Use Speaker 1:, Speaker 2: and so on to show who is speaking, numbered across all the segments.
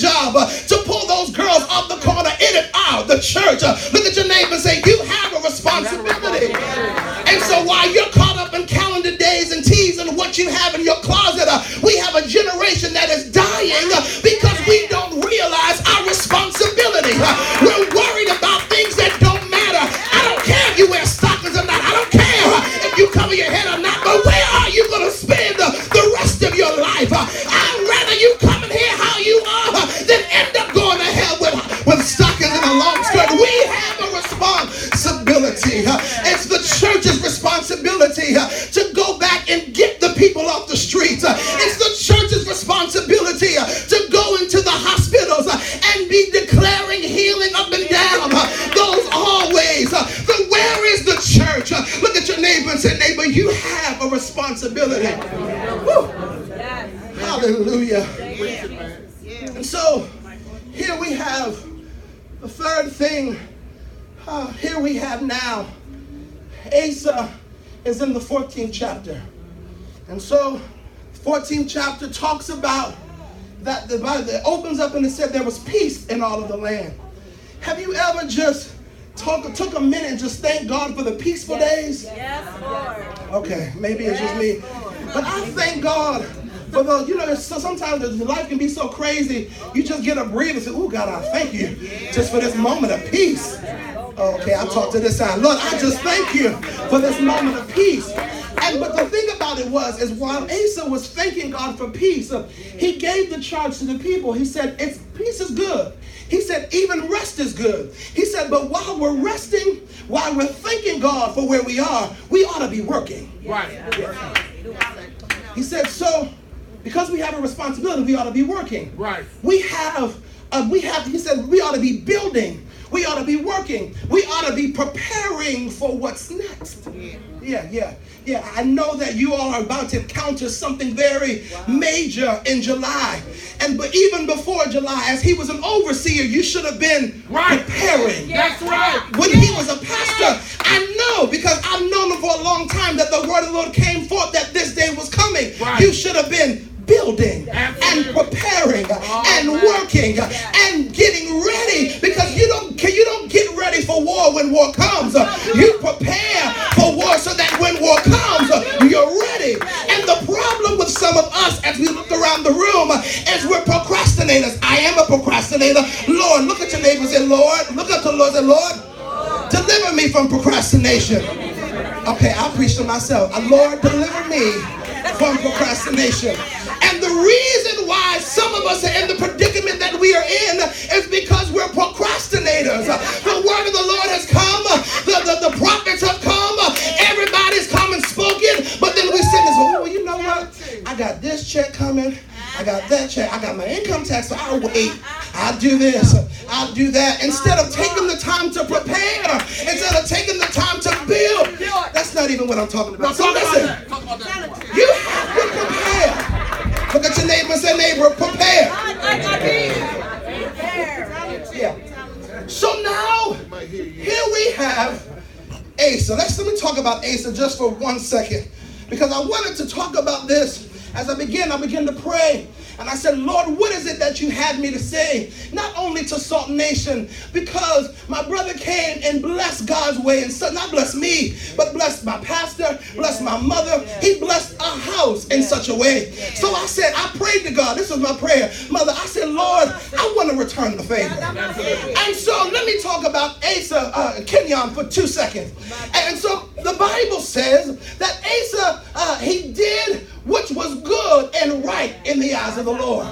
Speaker 1: job to pull those girls off the corner in and out the church. Look at your neighbor and say, you have a responsibility. And so while you're caught up in calendar days and teas and what you have in your closet, we have a generation that is dying because we don't realize our responsibility. We're worried about things that don't matter. I don't care if you wear stockings or not. I don't care if you cover your head or not. But where are you going to spend the rest of your life? I'd rather you come in here how you are than end up going to hell with stockings and a long skirt. We have a responsibility. It's the church's responsibility to go back and get the people off the streets. It's the church's responsibility to go into the hospitals and be declaring healing up and down those hallways. Where is the church? Look at your neighbor and say, neighbor, you have a responsibility. Woo. Hallelujah. And so here we have the third thing. Here we have now Asa is in the 14th chapter. And so 14th chapter talks about that the Bible opens up and it said there was peace in all of the land. Have you ever just took a minute and just thank God for the peaceful days?
Speaker 2: Yes, Lord.
Speaker 1: Okay, maybe it's just me. But I thank God for those, so sometimes life can be so crazy, you just get a breather and say, oh God, I thank you just for this moment of peace. Okay, I'll talk to this side. Lord, I just thank you for this moment of peace. But the thing about it is while Asa was thanking God for peace, he gave the charge to the people. He said, peace is good. He said, even rest is good. He said, but while we're resting, while we're thanking God for where we ought to be working.
Speaker 3: Right.
Speaker 1: He said, so because we have a responsibility, we ought to be working.
Speaker 3: Right.
Speaker 1: He said, we ought to be building. We ought to be working. We ought to be preparing for what's next. Yeah. I know that you all are about to encounter something very major in July. But even before July, as he was an overseer, you should have been preparing.
Speaker 3: That's right.
Speaker 1: When he was a pastor, I know, because I've known him for a long time, that the word of the Lord came forth that this day was coming.
Speaker 3: Right.
Speaker 1: You should have been building and preparing and working and getting ready, because you don't get ready for war when war comes. You prepare for war so that when war comes, you're ready. And the problem with some of us as we look around the room is we're procrastinators. I am a procrastinator. Lord, look at your neighbor and say, Lord, look up to the Lord and say, Lord, deliver me from procrastination. Okay, I'll preach to myself. Lord, deliver me from procrastination. And the reason why some of us are in the predicament that we are in is because we're procrastinators. The word of the Lord has come. The prophets have come. Everybody's come and spoken. But then we sit and say, oh, you know what? I got this check coming. I got that check. I got my income tax. So I'll wait. I'll do this. I'll do that. Instead of taking the time to prepare. Instead of taking the time to build. That's not even what I'm talking about. So listen. You have to prepare. Look at your neighbor and say, neighbor, prepare. Yeah. So now, here we have Asa. Let me talk about Asa just for 1 second, because I wanted to talk about this. As I began to pray. And I said, Lord, what is it that you had me to say? Not only to Salt Nation, because my brother came and blessed God's way. And so not blessed me, but blessed my pastor, blessed my mother. He blessed our house in such a way. So I said, I prayed to God. This was my prayer. Mother, I said, Lord, I want to return the favor. And so let me talk about Asa, Kenyon, for 2 seconds. And so the Bible says that Asa, he did which was good and right in the eyes of the Lord.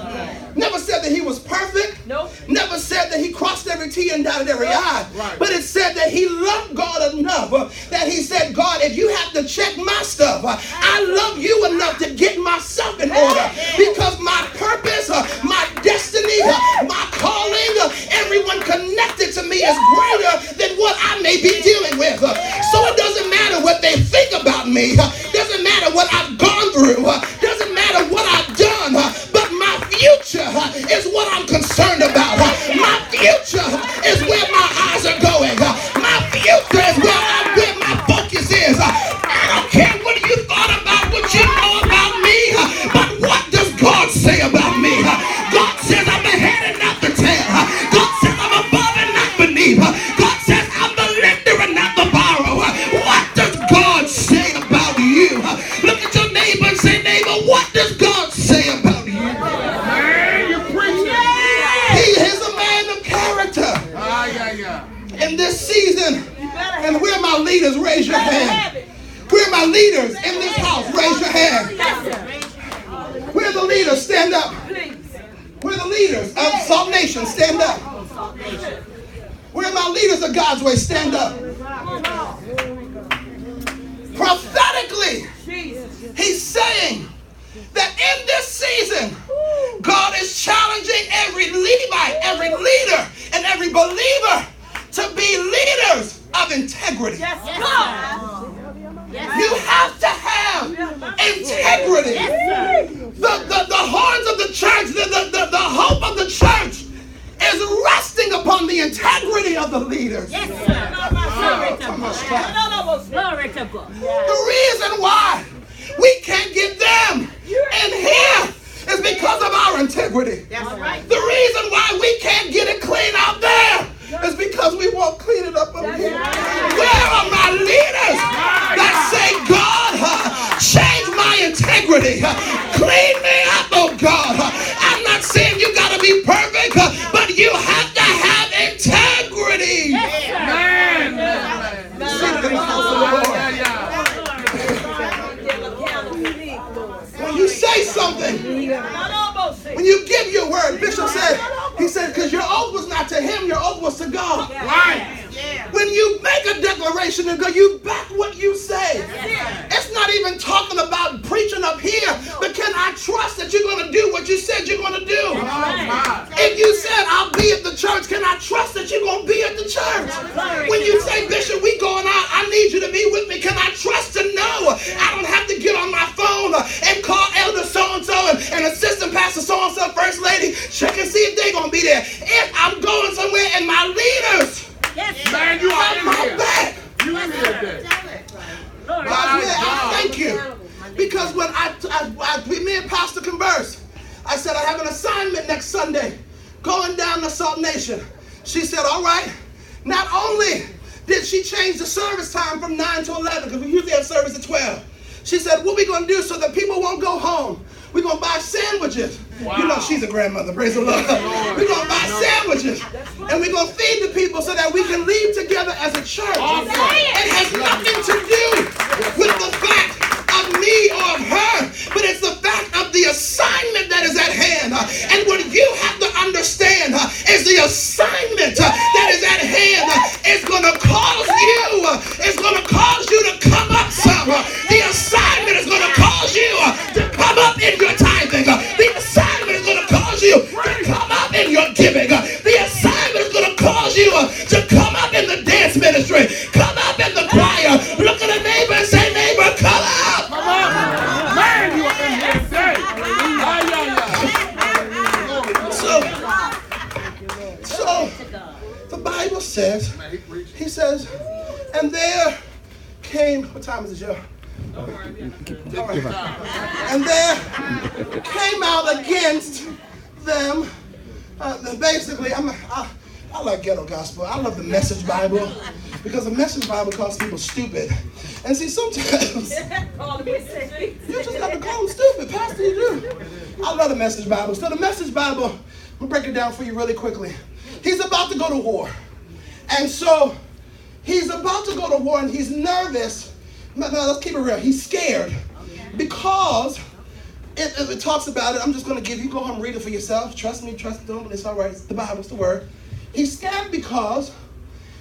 Speaker 1: Never said that he was perfect.
Speaker 2: Nope.
Speaker 1: Never said that he crossed every T and dotted every I.
Speaker 3: Right.
Speaker 1: But it said that he loved God enough that he said, God, if you have to check my stuff, I love you enough to get myself in order, because my purpose, my destiny, my calling, everyone connected to me is greater than what I may be dealing with. So it doesn't matter what they think about me. Doesn't matter what I've gone through. Doesn't matter what I've done. But my future is what I'm concerned about. My future is where my eyes are going. My future is where my focus is. I don't care what you thought about, what you know about me, but what does God say about me? God says I'm the head and not my leaders? Raise your hand. Where are my leaders in this house? Raise your hand. Where are the leaders? Stand up. Where are the leaders of Salt Nation? Stand up. Where are my leaders of God's Way? Stand up. Prophetically, he's saying that in this season, God is challenging every Levite, every leader, and every believer to be leaders of integrity. You have to have integrity. The horns of the church, the hope of the church is resting upon the integrity of the leaders.
Speaker 2: Yes, sir.
Speaker 1: The reason why we can't get them in here is because of our integrity. The reason why we can't get it clean out there is because we won't clean it up here. Where are my leaders that say, God, change my integrity. Clean me up, oh God. I'm not saying you got to be perfect, but you have to have integrity. When you say something, when you give your word, Bishop said, he said, because your oath was not to him, your oath was to God. Right. When you make a declaration and go, you back what you say. It's not even talking about preaching up here, but can I trust that you're going to do what you said you're going to do? If you said, I'll be at the church, can I trust that you're going to be at the church? When you say, Bishop, we going out, I need you to be with me, can I trust to know I don't have to get on my phone and call Elder so-and-so and assistant pastor so-and-so, first lady, check and see if they're going to be there. If I'm going somewhere and my leaders,
Speaker 2: man,
Speaker 1: you have my back.
Speaker 2: You in here,
Speaker 1: I thank you. Because when me and Pastor conversed, I said, I have an assignment next Sunday going down to Salt Nation. She said, all right. Not only did she change the service time from 9 to 11, because we usually have service at 12. She said, what we going to do so that people won't go home? We're going to buy sandwiches. Wow. You know she's a grandmother, praise the Lord. We're going to buy sandwiches. And we're going to feed the people so that we can leave together as a church. Awesome. It has nothing to do with the fact of me or of her, but it's the fact of the assignment that is at hand. And what you have to understand is the assignment that is at hand is going to cause you to come up some. The assignment is going to cause you to come up in your tithing. The assignment is going to cause you to come up in your giving. The assignment is going to cause you to come up in the dance ministry, come up in the choir. Look at a neighbor and say, neighbor, come up.
Speaker 2: Come on. Man, you are in here today.
Speaker 1: So the Bible says, he says, and there came, what time is it, Joe? All right. And there came out against them, basically, I like ghetto gospel. I love the Message Bible because the Message Bible calls people stupid. And see, sometimes you just got to call them stupid, Pastor, you do. I love the Message Bible. So the Message Bible, I'm going to break it down for you really quickly. He's about to go to war. And so he's about to go to war and he's nervous. No, let's keep it real. He's scared because it talks about it. I'm just going to give you, go home and read it for yourself. Trust me, don't, but it's all right. It's the Bible, it's the word. He's scared because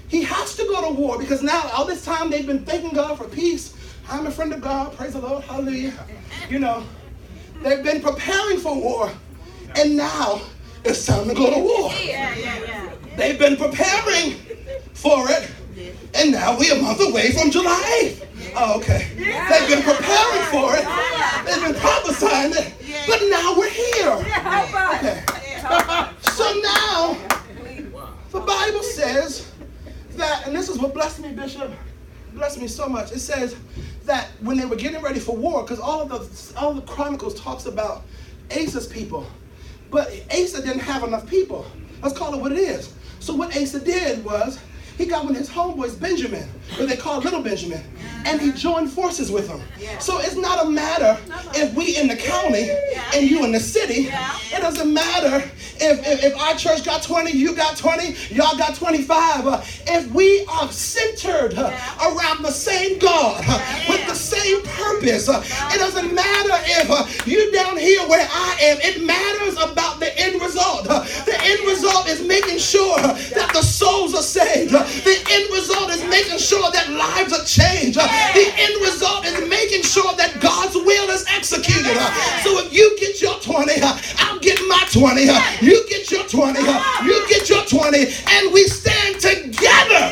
Speaker 1: he has to go to war because now all this time they've been thanking God for peace. I'm a friend of God. Praise the Lord. Hallelujah. You know, they've been preparing for war and now it's time to go to war. They've been preparing for it and now we're a month away from July 8th. Oh, okay. They've been preparing for it. They've been prophesying it. But now we're here. Okay. So now, the Bible says that, and this is what blessed me, Bishop, blessed me so much. It says that when they were getting ready for war, because all the Chronicles talks about Asa's people, but Asa didn't have enough people. Let's call it what it is. So what Asa did was, he got one of his homeboys, Benjamin, what they call Little Benjamin, and he joined forces with him. So it's not a matter if we in the county and you in the city. It doesn't matter if our church got 20, you got 20, y'all got 25. If we are centered around the same God with the same purpose, it doesn't matter if you're down here where I am. It matters about the end result. The end result is making sure that the souls are saved. The end result is making sure that lives are changed. The end result is making sure that God's will is executed. So if you get your 20, I'll get my 20. You get your 20. You get your 20. And we stand together.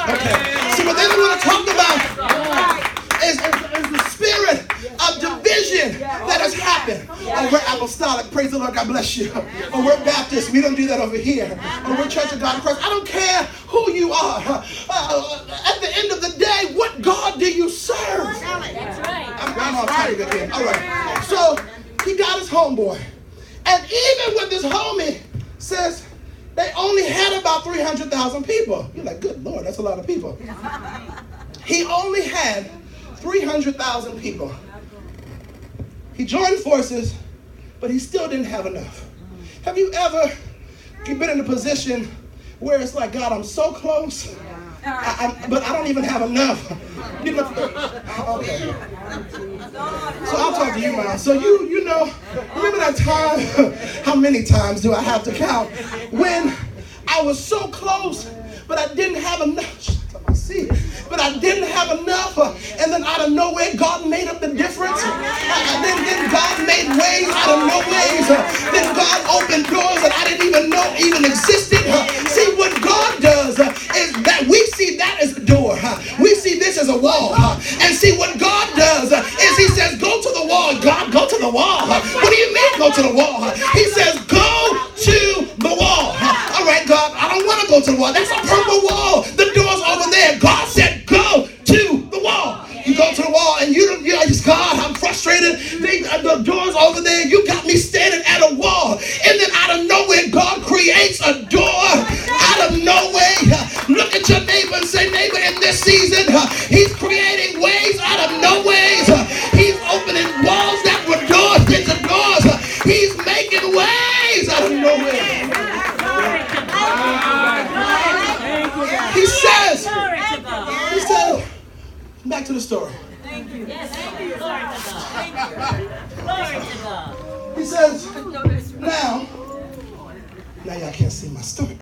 Speaker 1: Okay. So what they want to talk about is the spirit of division that has happened. Oh, we're apostolic. Praise the Lord. God bless you. Oh, we're Baptist. We don't do that over here. Oh, we're Church of God in Christ. I don't care who you are. At the end of the day, what God do you serve?
Speaker 3: That's right.
Speaker 1: I'm on time again. All right. So he got his homeboy. And even when this homie says they only had about 300,000 people. You're like, good Lord, that's a lot of people. He only had 300,000 people. He joined forces, but he still didn't have enough. Have you ever been in a position where it's like, God, I'm so close, but I don't even have enough? You know, okay. So I'll talk to you, man. So you know, remember that time? How many times do I have to count? When I was so close, but I didn't have enough. But I didn't have enough, and then out of nowhere, God made up the difference. Then God made ways out of no ways. Then God opened doors that I didn't even know even existed. See, what God does is that we see that as a door. We see this as a wall. And see, what God does is he says, go to the wall. God, go to the wall. What do you mean, go to the wall? He says, go to the wall. All right, God, I don't want to go to the wall. That's a purple wall. The door's over there. God said, go to the wall. You go to the wall and you're like, God, I'm frustrated. The door's over there. You got me standing at a wall. And then out of nowhere, God creates a door out of nowhere. Look at your neighbor and say, neighbor, in this season, he's creating ways out of no ways. He's opening walls that were doors into doors. He's making ways out of nowhere. He says, back to the story.
Speaker 3: Thank you. Yes, thank you. Glory to God. Thank you. Glory to God.
Speaker 1: He says, now y'all can't see my story.